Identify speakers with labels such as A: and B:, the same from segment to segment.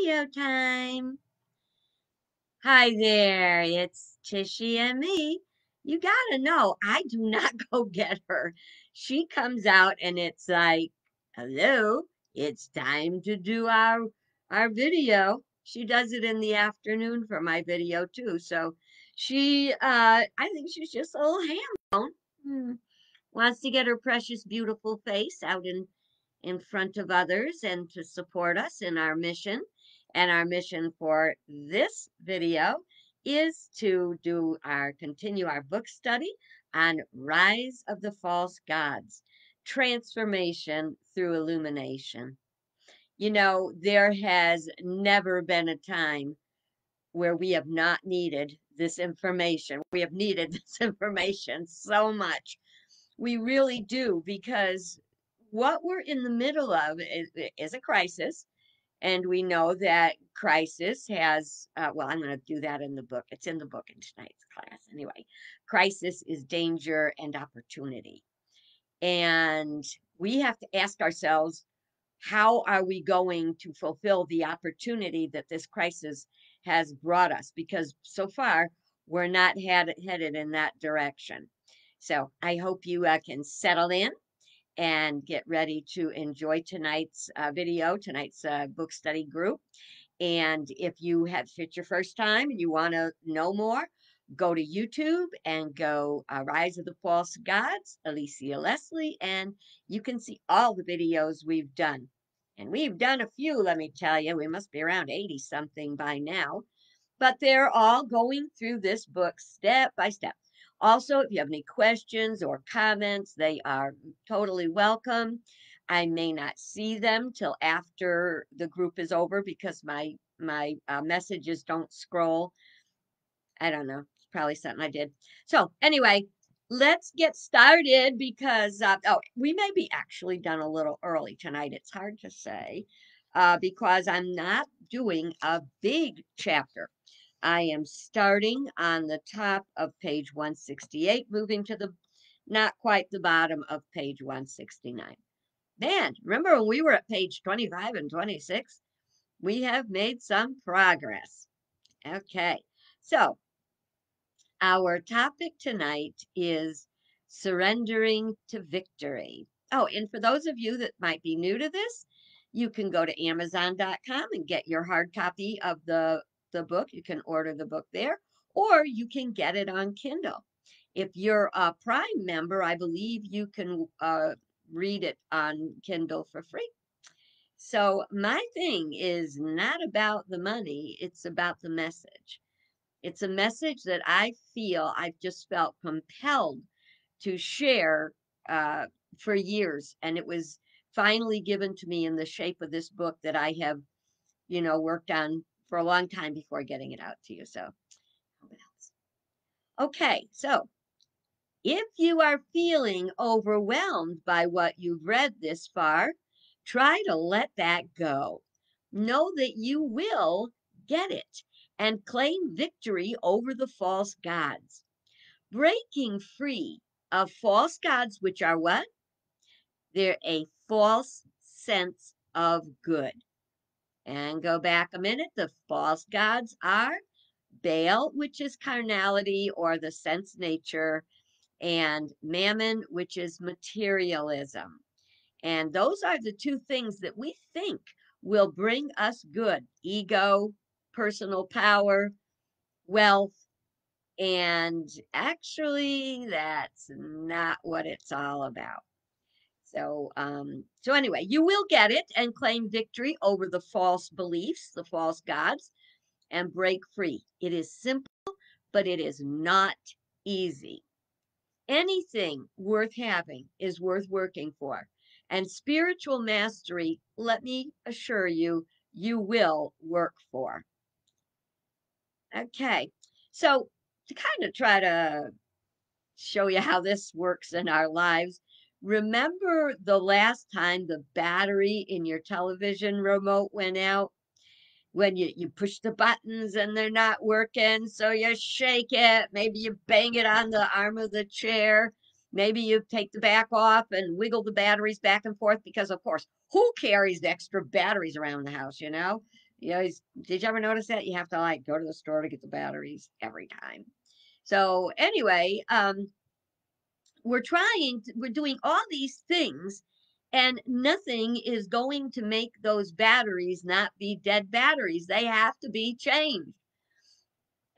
A: video time. Hi there, it's Tishy and me. You gotta know, I do not go get her. She comes out and it's like, hello, it's time to do our video. She does it in the afternoon for my video too. So I think she's just a little ham bone. Wants to get her precious, beautiful face out in front of others and to support us in our mission. And our mission for this video is to continue our book study on Rise of the False Gods, Transformation through Illumination. You know, there has never been a time where we have not needed this information. We have needed this information so much. We really do, because what we're in the middle of is a crisis. And we know that crisis has, well, I'm going to do that in the book. It's in the book in tonight's class. Anyway, crisis is danger and opportunity. And we have to ask ourselves, how are we going to fulfill the opportunity that this crisis has brought us? Because so far, we're not headed in that direction. So I hope you can settle in and get ready to enjoy tonight's video, tonight's book study group. And if it's your first time and you want to know more, go to YouTube and go Rise of the False Gods, Alicia Leslie, and you can see all the videos we've done. And we've done a few, let me tell you. We must be around 80 something by now. But they're all going through this book step by step. Also, if you have any questions or comments, they are totally welcome. I may not see them till after the group is over because my messages don't scroll. I don't know. It's probably something I did. So anyway, let's get started because we may be actually done a little early tonight. It's hard to say because I'm not doing a big chapter. I am starting on the top of page 168, moving to the not quite the bottom of page 169. Man, remember when we were at page 25 and 26? We have made some progress. Okay, so our topic tonight is surrendering to victory. Oh, and for those of you that might be new to this, you can go to Amazon.com and get your hard copy of the book. You can order the book there, or you can get it on Kindle. If you're a Prime member, I believe you can read it on Kindle for free. So my thing is not about the money, it's about the message. It's a message that I've just felt compelled to share uh, for years. And it was finally given to me in the shape of this book that I have, worked on for a long time before getting it out to you. So, okay. So, if you are feeling overwhelmed by what you've read this far, try to let that go. Know that you will get it and claim victory over the false gods. Breaking free of false gods, which are what? They're a false sense of good. And go back a minute. The false gods are Baal, which is carnality or the sense nature, and Mammon, which is materialism. And those are the two things that we think will bring us good: ego, personal power, wealth. And actually, that's not what it's all about. So anyway, you will get it and claim victory over the false beliefs, the false gods, and break free. It is simple, but it is not easy. Anything worth having is worth working for. And spiritual mastery, let me assure you, you will work for. Okay, so to kind of try to show you how this works in our lives, remember the last time the battery in your television remote went out? When you push the buttons and they're not working, so you shake it, maybe you bang it on the arm of the chair, maybe you take the back off and wiggle the batteries back and forth, because of course, who carries extra batteries around the house, You always, did you ever notice that? You have to like go to the store to get the batteries every time. So anyway, we're doing all these things, and nothing is going to make those batteries not be dead batteries. They have to be changed.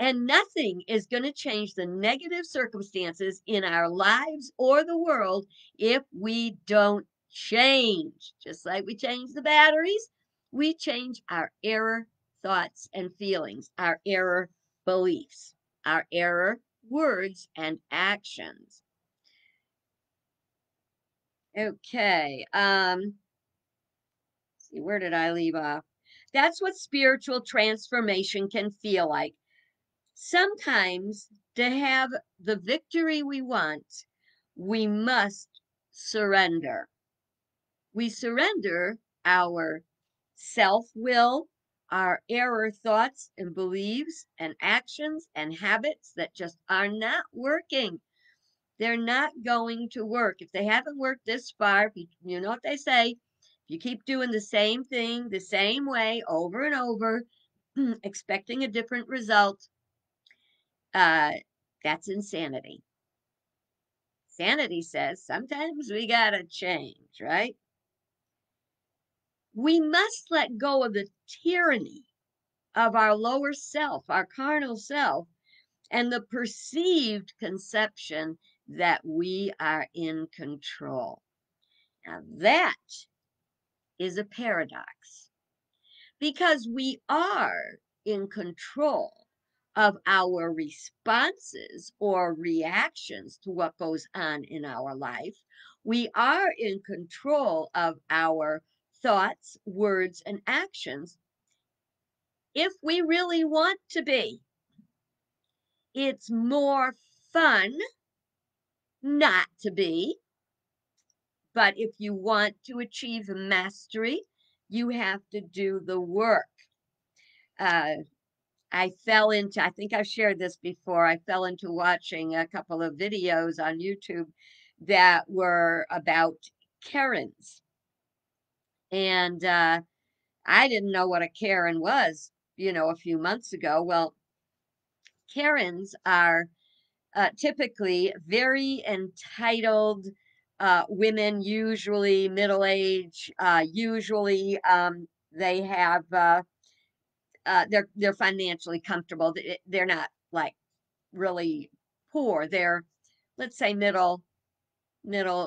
A: And nothing is going to change the negative circumstances in our lives or the world if we don't change. Just like we change the batteries, we change our error thoughts and feelings, our error beliefs, our error words and actions. Okay. See, where did I leave off? That's what spiritual transformation can feel like. Sometimes to have the victory we want, we must surrender. We surrender our self will, our error thoughts and beliefs and actions and habits that just are not working. They're not going to work. If they haven't worked this far, you know what they say, if you keep doing the same thing the same way over and over, expecting a different result, uh, that's insanity. Sanity says sometimes we gotta change, right? We must let go of the tyranny of our lower self, our carnal self, and the perceived conception that we are in control. Now, that is a paradox because we are in control of our responses or reactions to what goes on in our life. We are in control of our thoughts, words, and actions if we really want to be. It's more fun not to be, but if you want to achieve mastery, you have to do the work. Uh, I fell into, I think I've shared this before, I fell into watching a couple of videos on YouTube that were about Karens. And I didn't know what a Karen was, a few months ago. Well, Karens are typically very entitled women, usually middle age, usually they have they're financially comfortable. They're not like really poor. They're, let's say, middle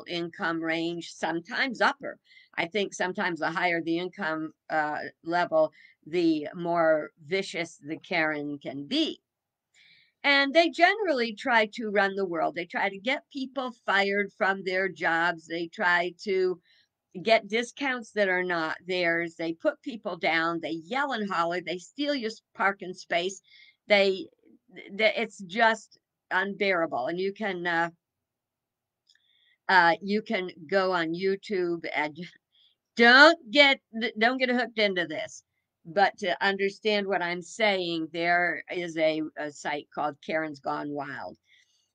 A: income range, sometimes upper. I think sometimes the higher the income level, the more vicious the Karen can be. And they generally try to run the world. They try to get people fired from their jobs. They try to get discounts that are not theirs. They put people down. They yell and holler. They steal your parking space. They, it's just unbearable. And you can go on YouTube and don't get hooked into this. But to understand what I'm saying, there is a site called Karen's Gone Wild.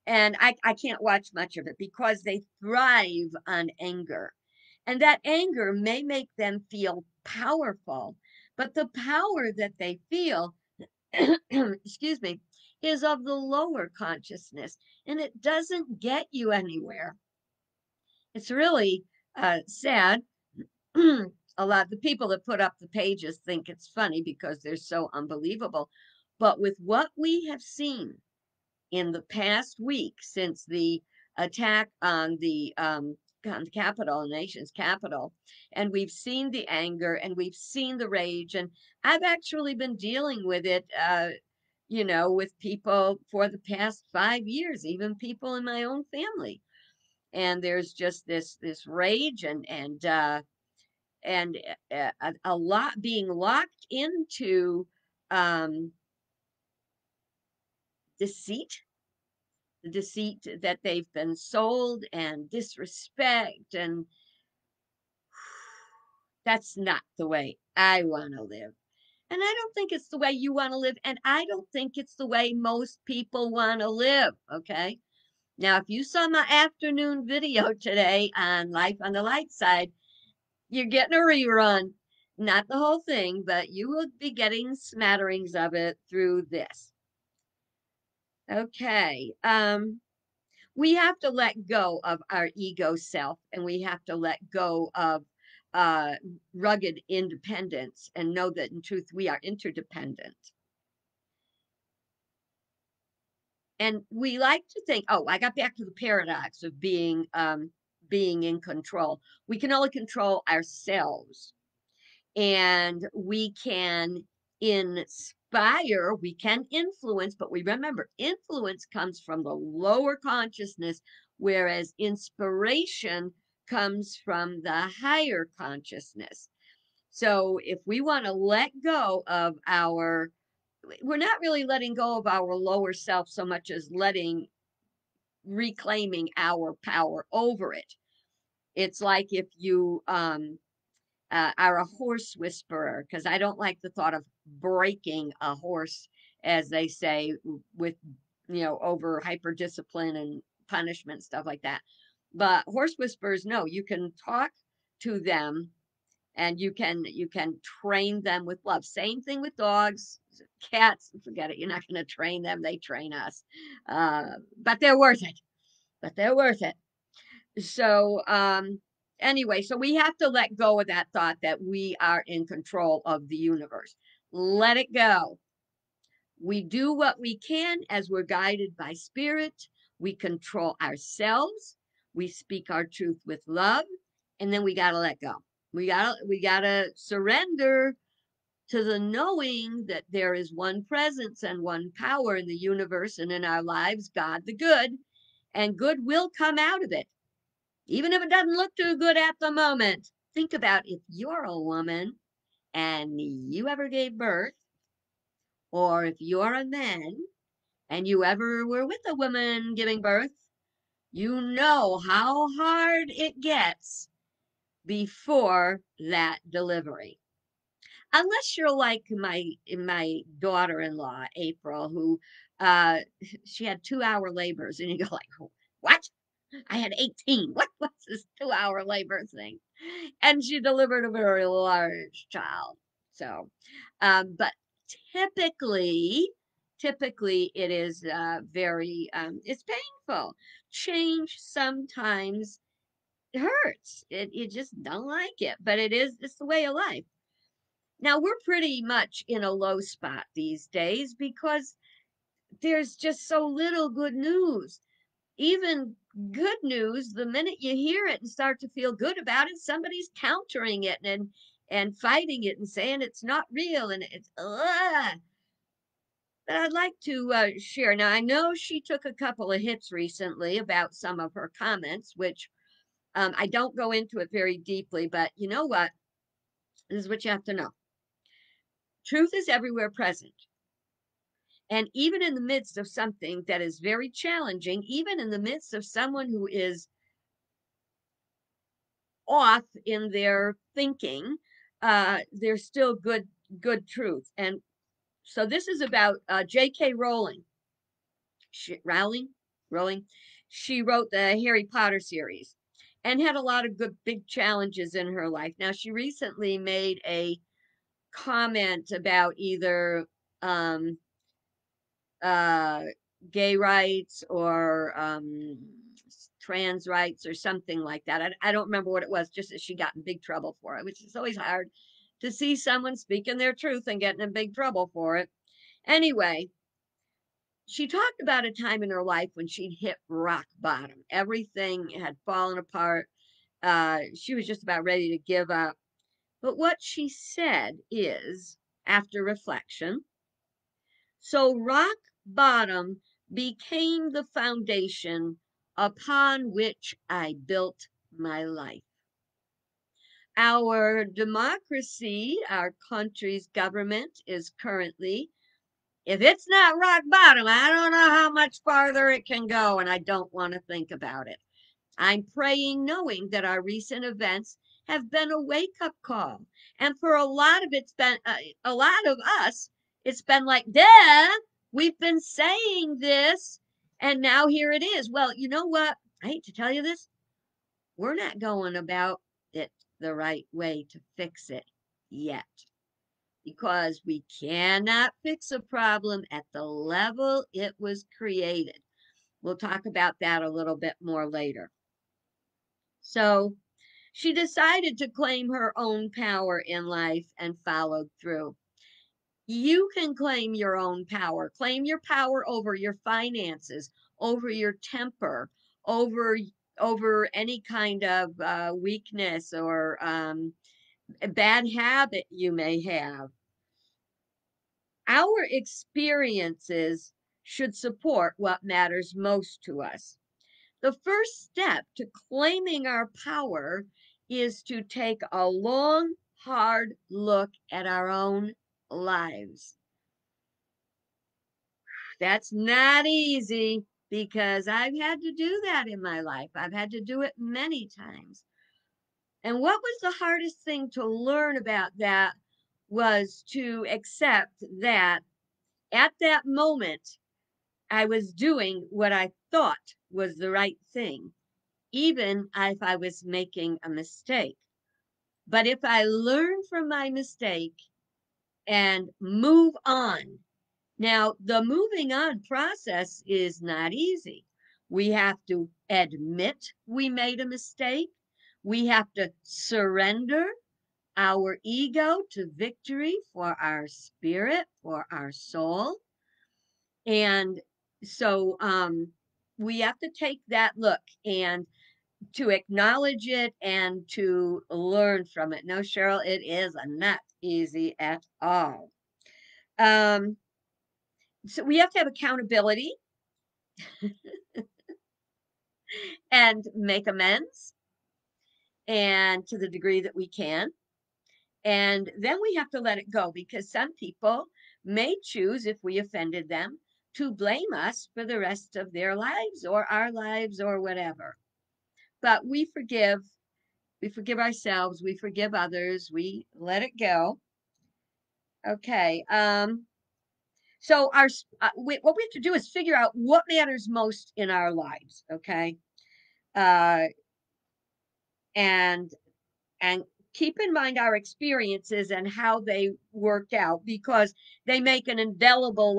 A: And I can't watch much of it because they thrive on anger. And that anger may make them feel powerful, but the power that they feel, excuse me, is of the lower consciousness, and it doesn't get you anywhere. It's really sad. A lot of the people that put up the pages think it's funny because they're so unbelievable. But with what we have seen in the past week since the attack on the capital, the nation's capital, and we've seen the anger and we've seen the rage, and I've actually been dealing with it, with people for the past 5 years, even people in my own family, and there's just this rage and a lot being locked into um, deceit, the deceit that they've been sold, and disrespect, and that's not the way I want to live. And I don't think it's the way you want to live, and I don't think it's the way most people want to live. Okay, now if you saw my afternoon video today on Life on the Light Side, you're getting a rerun. Not the whole thing, but you will be getting smatterings of it through this. Okay. We have to let go of our ego self, and we have to let go of uh, rugged independence and know that in truth we are interdependent. And we like to think, oh, I got back to the paradox of being in control. We can only control ourselves, and we can inspire, we can influence, but we remember influence comes from the lower consciousness, whereas inspiration comes from the higher consciousness. So if we want to let go of our, we're not really letting go of our lower self so much as reclaiming our power over it. It's like if you are a horse whisperer, because I don't like the thought of breaking a horse, as they say, with, over hyper discipline and punishment, stuff like that. But horse whisperers, no, you can talk to them, and you can train them with love. Same thing with dogs, cats, forget it. You're not going to train them, they train us. But they're worth it. So anyway, so we have to let go of that thought that we are in control of the universe. Let it go. We do what we can as we're guided by spirit. We control ourselves. We speak our truth with love, and then we got to let go. We got to surrender to the knowing that there is one presence and one power in the universe and in our lives, God the good, and good will come out of it. Even if it doesn't look too good at the moment. Think about if you're a woman and you ever gave birth, or if you're a man and you ever were with a woman giving birth, you know how hard it gets before that delivery. Unless you're like my daughter-in-law, April, who uh she had 2-hour labors, and you go like, what? I had 18. What was this 2-hour labor thing? And she delivered a very large child. So, but typically, typically it is very, it's painful. Change sometimes hurts. You just don't like it, but it's the way of life. Now we're pretty much in a low spot these days because there's just so little good news. Even good news, the minute you hear it and start to feel good about it, somebody's countering it and fighting it and saying it's not real, and it's but I'd like to share. Now I know she took a couple of hits recently about some of her comments, which I don't go into it very deeply, but you know what? This is what you have to know. Truth is everywhere present. And even in the midst of something that is very challenging, even in the midst of someone who is off in their thinking, there's still good truth. And so this is about J.K. Rowling. Rowling. She wrote the Harry Potter series and had a lot of good big challenges in her life. Now she recently made a comment about either um, uh, gay rights or trans rights or something like that. I don't remember what it was, just that she got in big trouble for it, which is always hard to see someone speaking their truth and getting in big trouble for it. Anyway, she talked about a time in her life when she'd hit rock bottom. Everything had fallen apart. She was just about ready to give up. But what she said is, after reflection, so rock bottom became the foundation upon which I built my life. Our democracy, our country's government is currently, if it's not rock bottom, I don't know how much farther it can go, and I don't want to think about it. I'm praying knowing that our recent events have been a wake-up call. And for a lot of a lot of us, it's been like, duh, we've been saying this, and now here it is. Well, you know what? I hate to tell you this. We're not going about it the right way to fix it. yet, because we cannot fix a problem at the level it was created. We'll talk about that a little bit more later. So she decided to claim her own power in life and followed through. You can claim your own power. Claim your power over your finances, over your temper, over any kind of weakness or a bad habit you may have. Our experiences should support what matters most to us. The first step to claiming our power is to take a long, hard look at our own lives. That's not easy because I've had to do that in my life. I've had to do it many times. And what was the hardest thing to learn about that was to accept that at that moment, I was doing what I thought was the right thing, even if I was making a mistake. But if I learn from my mistake and move on, now the moving on process is not easy. We have to admit we made a mistake. We have to surrender our ego to victory for our spirit, for our soul. And so we have to take that look and to acknowledge it and to learn from it. No, Cheryl, it is not easy at all. Um, so we have to have accountability and make amends, and to the degree that we can. And then we have to let it go because some people may choose, if we offended them, to blame us for the rest of their lives or our lives or whatever. But we forgive ourselves, we forgive others, we let it go. Okay. So what we have to do is figure out what matters most in our lives. Okay. Uh, and and keep in mind our experiences and how they worked out because they make an indelible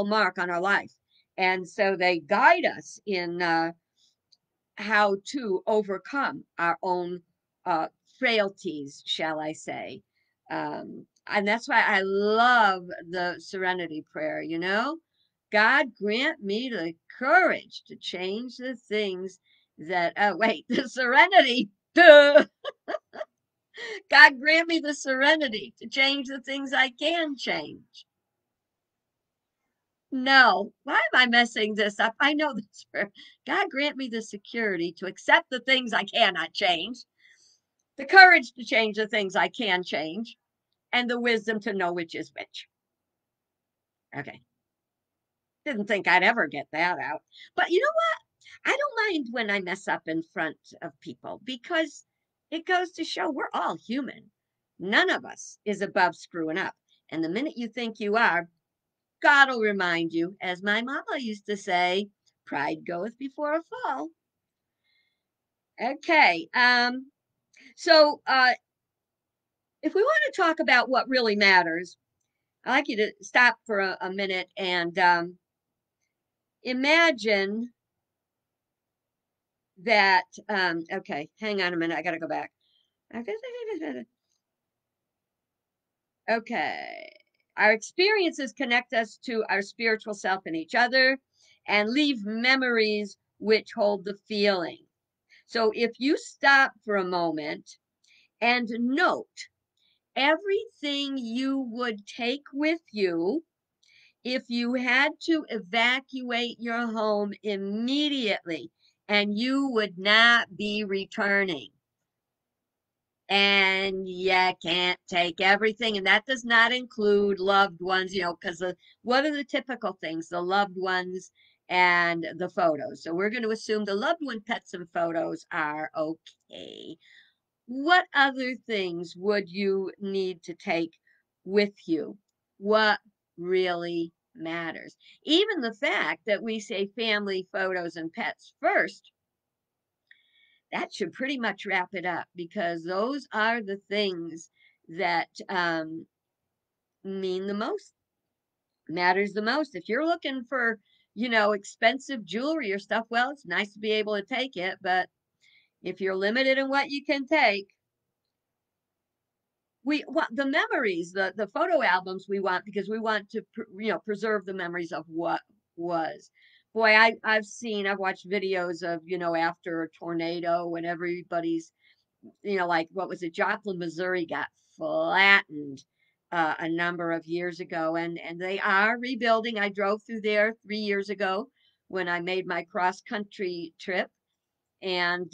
A: mark on our life. And so they guide us in how to overcome our own uh, frailties, shall I say. And that's why I love the serenity prayer, you know? God grant me the courage to change the things that, wait, the serenity. Duh. God grant me the serenity to change the things I can change. No, why am I messing this up? I know this. God grant me the security to accept the things I cannot change, the courage to change the things I can change, and the wisdom to know which is which. Okay. Didn't think I'd ever get that out. But you know what? I don't mind when I mess up in front of people because it goes to show we're all human. None of us is above screwing up. And the minute you think you are, God will remind you, as my mama used to say, pride goeth before a fall. Okay. So if we want to talk about what really matters, I'd like you to stop for a minute and imagine that. Okay, hang on a minute. I got to go back. Okay. Our experiences connect us to our spiritual self and each other and leave memories which hold the feeling. So if you stop for a moment and note everything you would take with you if you had to evacuate your home immediately and you would not be returning. And you can't take everything, and that does not include loved ones, because what are the typical things? The loved ones and the photos. So we're going to assume the loved one pets and photos are okay. What other things would you need to take with you? What really matters? Even the fact that we say family, photos, and pets first, that should pretty much wrap it up, because those are the things that mean the most, matters the most. If you're looking for, expensive jewelry or stuff, well, it's nice to be able to take it, but if you're limited in what you can take, we want the memories, the photo albums we want, because we want to preserve the memories of what was. Boy, I've watched videos of, after a tornado, when everybody's, like, what was it, Joplin, Missouri got flattened a number of years ago, and they are rebuilding. I drove through there 3 years ago when I made my cross country trip, and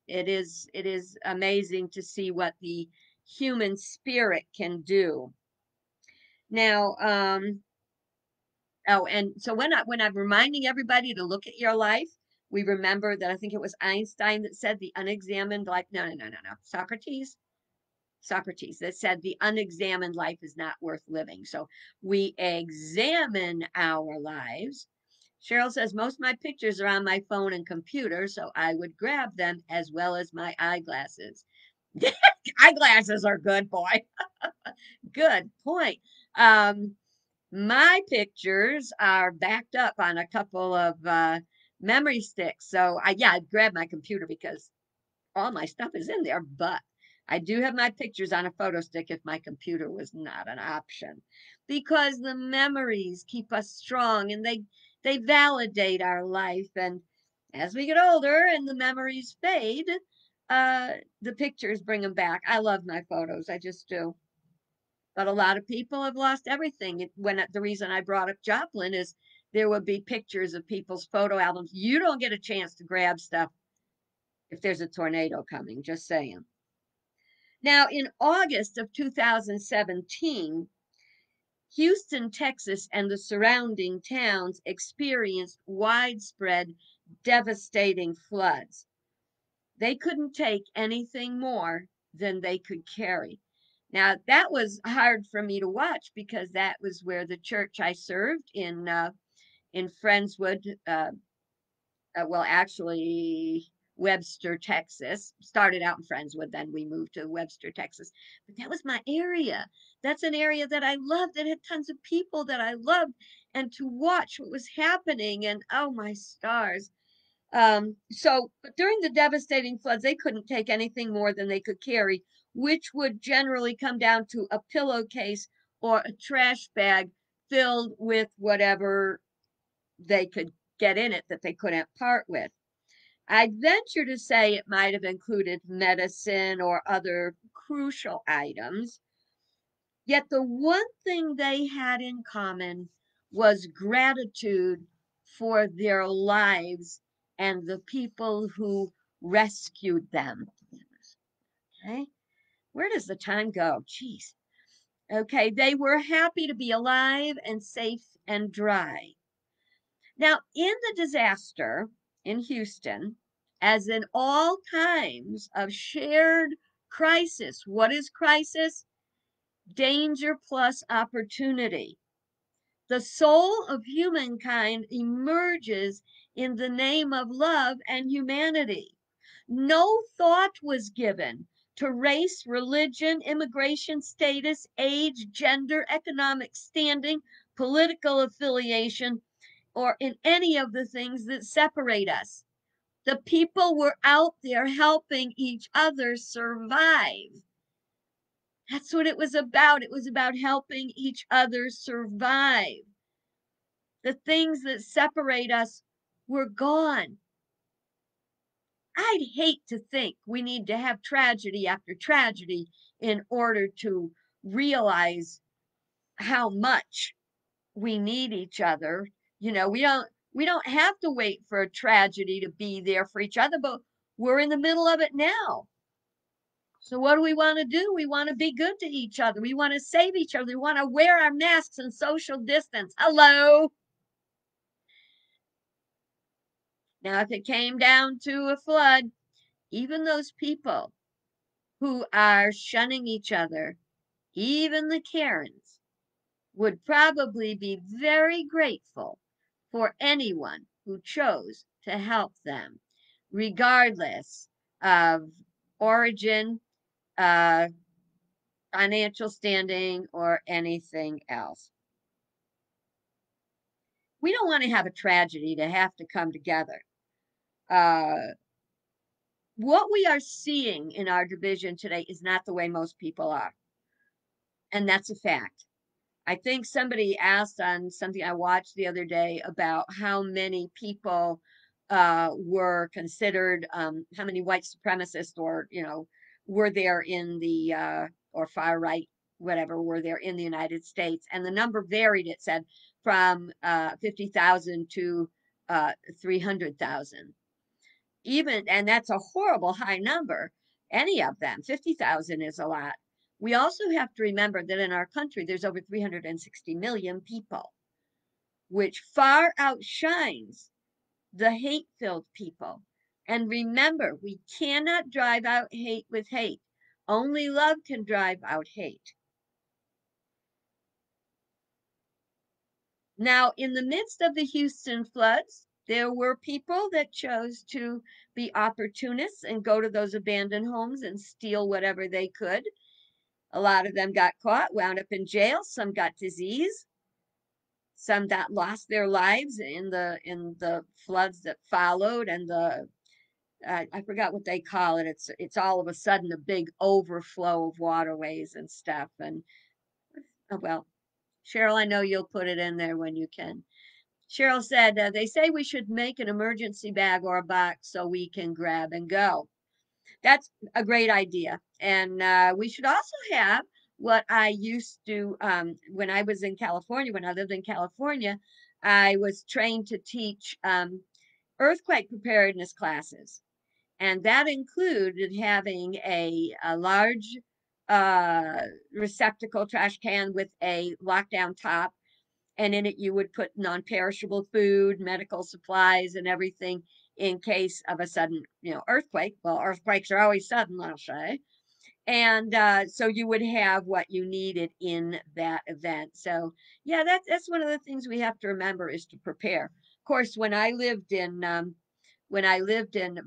A: it is amazing to see what the human spirit can do. Now, oh, and so when I'm reminding everybody to look at your life, we remember that I think it was Einstein that said the unexamined life. No, no, no, no, no. Socrates that said the unexamined life is not worth living. So we examine our lives. Cheryl says, most of my pictures are on my phone and computer, so I would grab them, as well as my eyeglasses. Eyeglasses are good, boy. Good point. Um, my pictures are backed up on a couple of memory sticks. So I grabbed my computer because all my stuff is in there, but I do have my pictures on a photo stick if my computer was not an option, because the memories keep us strong, and they validate our life. And as we get older and the memories fade, the pictures bring them back. I love my photos. I just do. But a lot of people have lost everything. The reason I brought up Joplin is there would be pictures of people's photo albums. You don't get a chance to grab stuff if there's a tornado coming, just saying. Now, in August of 2017, Houston, Texas, and the surrounding towns experienced widespread, devastating floods. They couldn't take anything more than they could carry. Now, that was hard for me to watch, because that was where the church I served in Friendswood, well, actually, Webster, Texas. Started out in Friendswood, then we moved to Webster, Texas. But that was my area. That's an area that I loved, that had tons of people that I loved, and to watch what was happening, and oh my stars. But during the devastating floods, they couldn't take anything more than they could carry, which would generally come down to a pillowcase or a trash bag filled with whatever they could get in it that they couldn't part with. I'd venture to say it might have included medicine or other crucial items. Yet the one thing they had in common was gratitude for their lives and the people who rescued them. Okay, where does the time go? Jeez. Okay, they were happy to be alive and safe and dry. Now, in the disaster in Houston, as in all times of shared crisis, what is crisis? Danger plus opportunity. The soul of humankind emerges in the name of love and humanity. No thought was given to race, religion, immigration status, age, gender, economic standing, political affiliation, or in any of the things that separate us. The people were out there helping each other survive. That's what it was about. It was about helping each other survive. The things that separate us were gone. I'd hate to think we need to have tragedy after tragedy in order to realize how much we need each other. We don't have to wait for a tragedy to be there for each other, but we're in the middle of it now. So what do we want to do? We want to be good to each other. We want to save each other. We want to wear our masks and social distance. Hello. Now, if it came down to a flood, even those people who are shunning each other, even the Karens, would probably be very grateful for anyone who chose to help them, regardless of origin, uh, financial standing, or anything else. We don't want to have a tragedy to have to come together. Uh, what we are seeing in our division today is not the way most people are. And that's a fact. I think somebody asked on something I watched the other day about how many people were considered, how many white supremacists or, were there in the, or far right, whatever, were there in the United States. And the number varied, it said, from 50,000 to 300,000. And that's a horrible high number, any of them. 50,000 is a lot. We also have to remember that in our country, there's over 360 million people, which far outshines the hate filled people. And remember, we cannot drive out hate with hate. Only love can drive out hate. Now, in the midst of the Houston floods, there were people that chose to be opportunists and go to those abandoned homes and steal whatever they could. A lot of them got caught, wound up in jail. Some got disease. Some that lost their lives in the floods that followed, and I forgot what they call it. It's all of a sudden a big overflow of waterways and stuff. And oh, well, Cheryl, I know you'll put it in there when you can. Cheryl said, they say we should make an emergency bag or a box so we can grab and go. That's a great idea. And we should also have what I used to, when I was in California, when I lived in California, I was trained to teach earthquake preparedness classes. And that included having a large receptacle trash can with a lockdown top, and in it you would put non-perishable food, medical supplies, and everything in case of a sudden, earthquake. Well, earthquakes are always sudden, I'll say. And so you would have what you needed in that event. So yeah, that's one of the things we have to remember is to prepare. Of course, when I lived in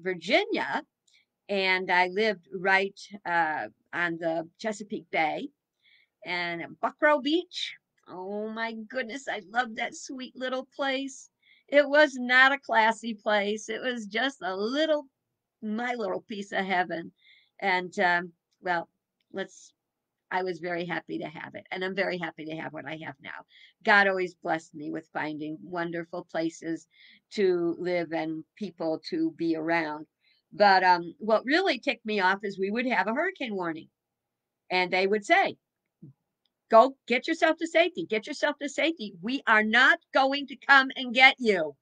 A: Virginia, and I lived right on the Chesapeake Bay and Buckrow Beach. Oh my goodness, I loved that sweet little place. It was not a classy place. It was just my little piece of heaven. And well, let's. I was very happy to have it, and I'm very happy to have what I have now. God always blessed me with finding wonderful places to live and people to be around. But what really ticked me off is we would have a hurricane warning, and they would say, go get yourself to safety. Get yourself to safety. We are not going to come and get you.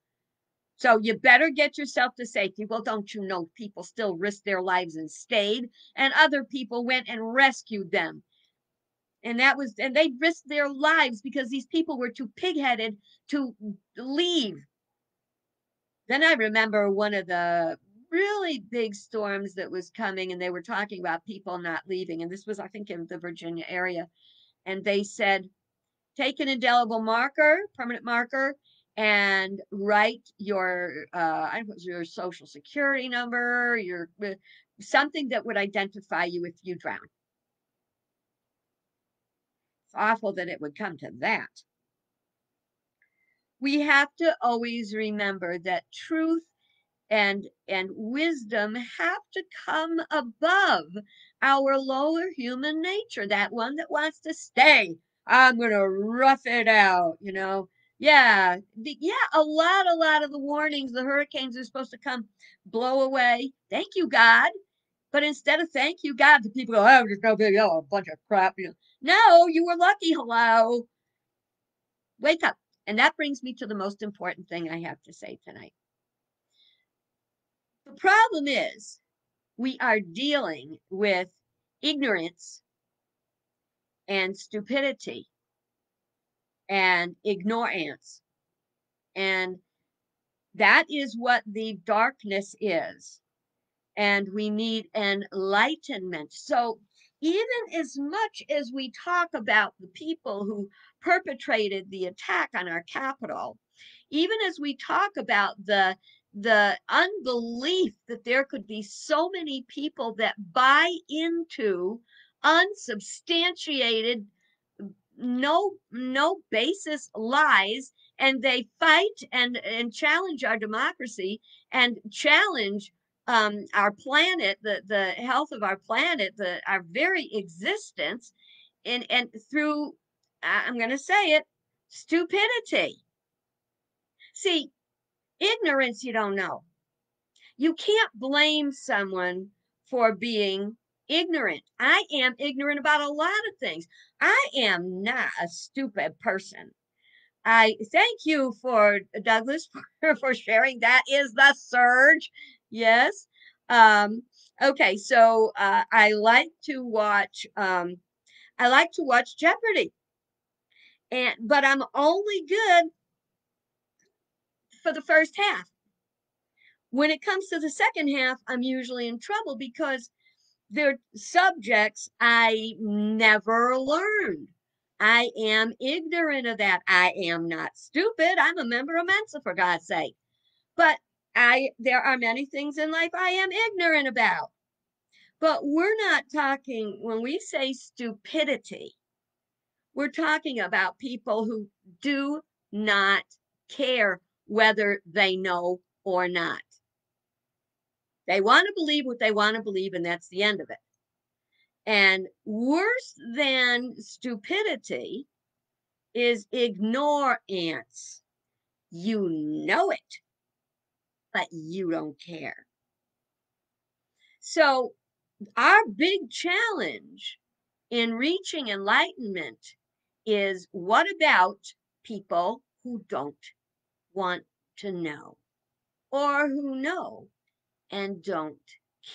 A: So you better get yourself to safety. Well, don't you know people still risked their lives and stayed, and other people went and rescued them. And they risked their lives because these people were too pigheaded to leave. Then I remember one of the really big storms that was coming, and they were talking about people not leaving. And this was, I think, in the Virginia area. And they said, take an indelible marker, permanent marker, and write your social security number, your something that would identify you if you drown. It's awful that it would come to that. We have to always remember that truth and wisdom have to come above our lower human nature, that one that wants to stay. I'm gonna rough it out, yeah, a lot of the warnings, the hurricanes are supposed to come blow away, thank you God. But instead of thank you God, the people go, oh, there's no big deal, a bunch of crap. No, you were lucky. Hello, wake up. And that brings me to the most important thing I have to say tonight. The problem is we are dealing with ignorance and stupidity and ignorance. And that is what the darkness is. And we need enlightenment. So, even as much as we talk about the people who perpetrated the attack on our Capitol, even as we talk about the the unbelief that there could be so many people that buy into unsubstantiated, no basis lies, and they fight and challenge our democracy, and challenge our planet, the health of our planet, our very existence, and through, I'm going to say it, stupidity. See, ignorance, you don't know. You can't blame someone for being ignorant. I am ignorant about a lot of things. I am not a stupid person. I thank you for Douglas for sharing. That is the surge. Yes. Um, okay, so I like to watch Jeopardy. But I'm only good for the first half. When it comes to the second half, I'm usually in trouble because they're subjects I never learned. I am ignorant of that. I am not stupid. I'm a member of Mensa, for God's sake. But there are many things in life I am ignorant about. But we're not talking, when we say stupidity, we're talking about people who do not care whether they know or not. They want to believe what they want to believe, and that's the end of it. And worse than stupidity is ignorance. You know it, but you don't care. So, our big challenge in reaching enlightenment is, what about people who don't want to know, or who know and don't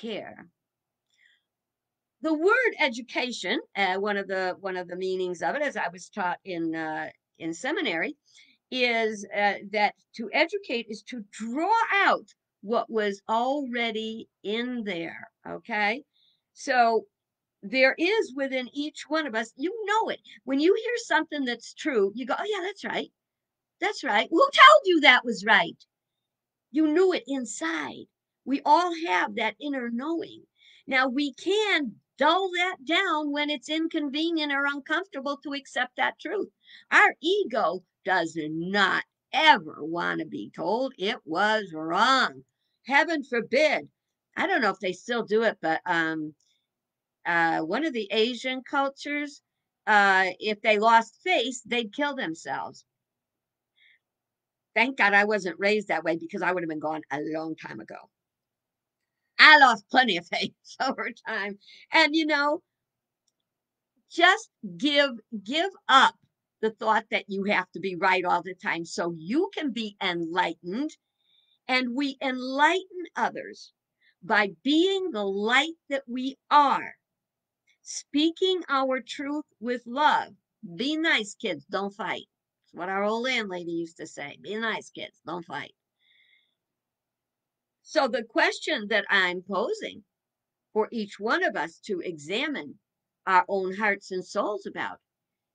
A: care? The word education, one of the meanings of it, as I was taught in seminary, is that to educate is to draw out what was already in there. Okay, so there is within each one of us. You know it when you hear something that's true. You go, "Oh yeah, that's right. That's right. Who told you that was right?" You knew it inside. We all have that inner knowing. Now, we can dull that down when it's inconvenient or uncomfortable to accept that truth. Our ego does not ever want to be told it was wrong. Heaven forbid. I don't know if they still do it, but one of the Asian cultures, if they lost face, they'd kill themselves. Thank God I wasn't raised that way, because I would have been gone a long time ago. I lost plenty of face over time. And just give up the thought that you have to be right all the time so you can be enlightened. And we enlighten others by being the light that we are, speaking our truth with love. Be nice, kids, don't fight. It's what our old landlady used to say. Be nice, kids, don't fight. So the question that I'm posing for each one of us to examine our own hearts and souls about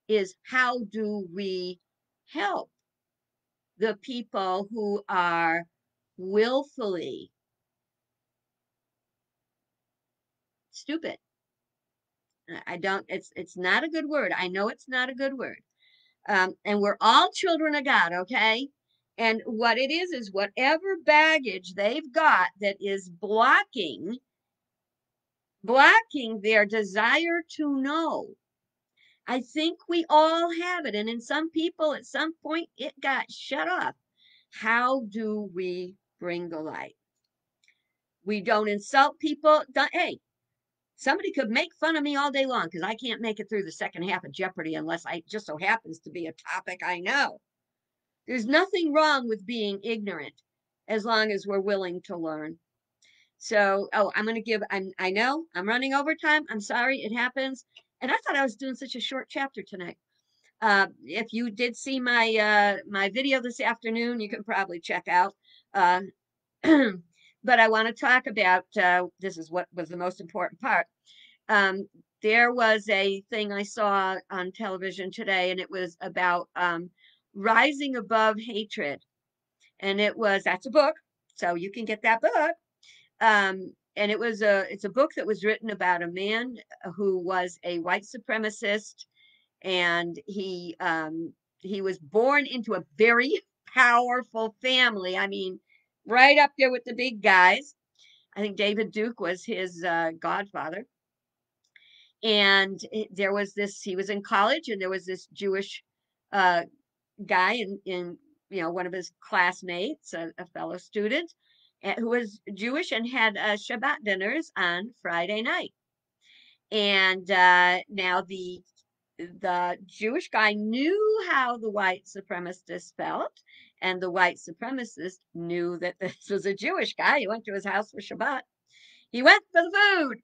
A: is, how do we help the people who are willfully stupid? I don't, it's not a good word. I know it's not a good word. And we're all children of God, okay? And what it is whatever baggage they've got that is blocking their desire to know. I think we all have it. And in some people, at some point, it got shut off. How do we bring the light? We don't insult people. Hey, somebody could make fun of me all day long because I can't make it through the second half of Jeopardy unless I just so happens to be a topic I know. There's nothing wrong with being ignorant as long as we're willing to learn. So, I'm going to I know I'm running over time. I'm sorry, it happens. And I thought I was doing such a short chapter tonight. If you did see my video this afternoon, you can probably check out. Uh, but I want to talk about, this is what was the most important part. Um, there was a thing I saw on television today, and it was about rising above hatred. And that's a book. So you can get that book. And it's a book that was written about a man who was a white supremacist, and he was born into a very powerful family. I mean, right up there with the big guys. I think David Duke was his godfather. And there was this, he was in college, and there was this Jewish uh, guy in one of his classmates, a fellow student, who was Jewish and had Shabbat dinners on Friday night. And now the Jewish guy knew how the white supremacist felt, and the white supremacist knew that this was a Jewish guy. He went to his house for Shabbat. He went for the food,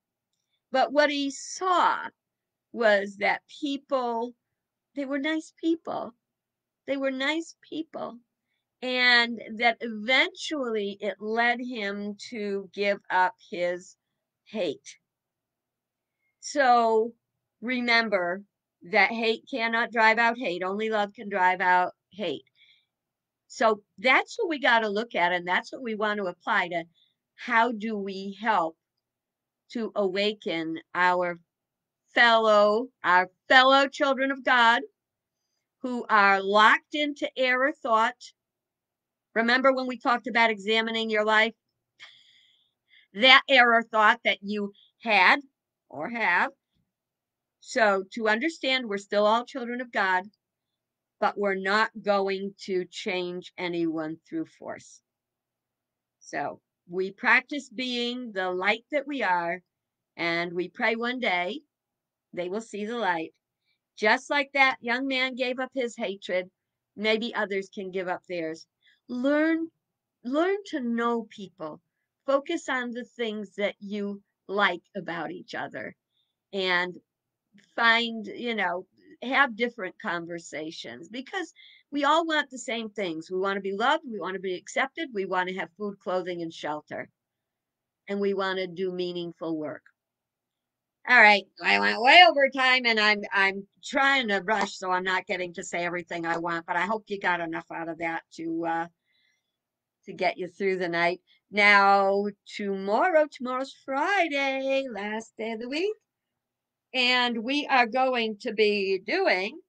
A: but what he saw was that people, they were nice people. They were nice people. And that eventually it led him to give up his hate. So remember that hate cannot drive out hate. Only love can drive out hate. So that's what we got to look at. And that's what we want to apply to how do we help to awaken our fellow children of God who are locked into error thought. Remember when we talked about examining your life? That error thought that you had or have. So to understand we're still all children of God, but we're not going to change anyone through force. So we practice being the light that we are, and we pray one day they will see the light. Just like that young man gave up his hatred, maybe others can give up theirs. Learn to know people. Focus on the things that you like about each other, and find, have different conversations, because we all want the same things. We want to be loved, we want to be accepted, we want to have food, clothing, and shelter, and we want to do meaningful work. All right, I went way over time, and I'm trying to rush, so I'm not getting to say everything I want, but I hope you got enough out of that to get you through the night. Now, tomorrow's Friday, last day of the week, and we are going to be doing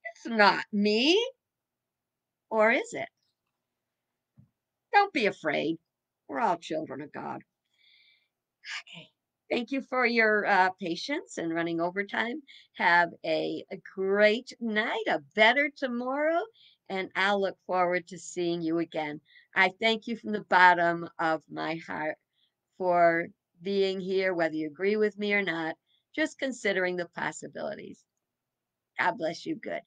A: It's Not Me, or is it? Don't be afraid. We're all children of God. Okay. Thank you for your patience and running overtime. Have a great night, a better tomorrow, and I'll look forward to seeing you again. I thank you from the bottom of my heart for being here, whether you agree with me or not, just considering the possibilities. God bless you. Good.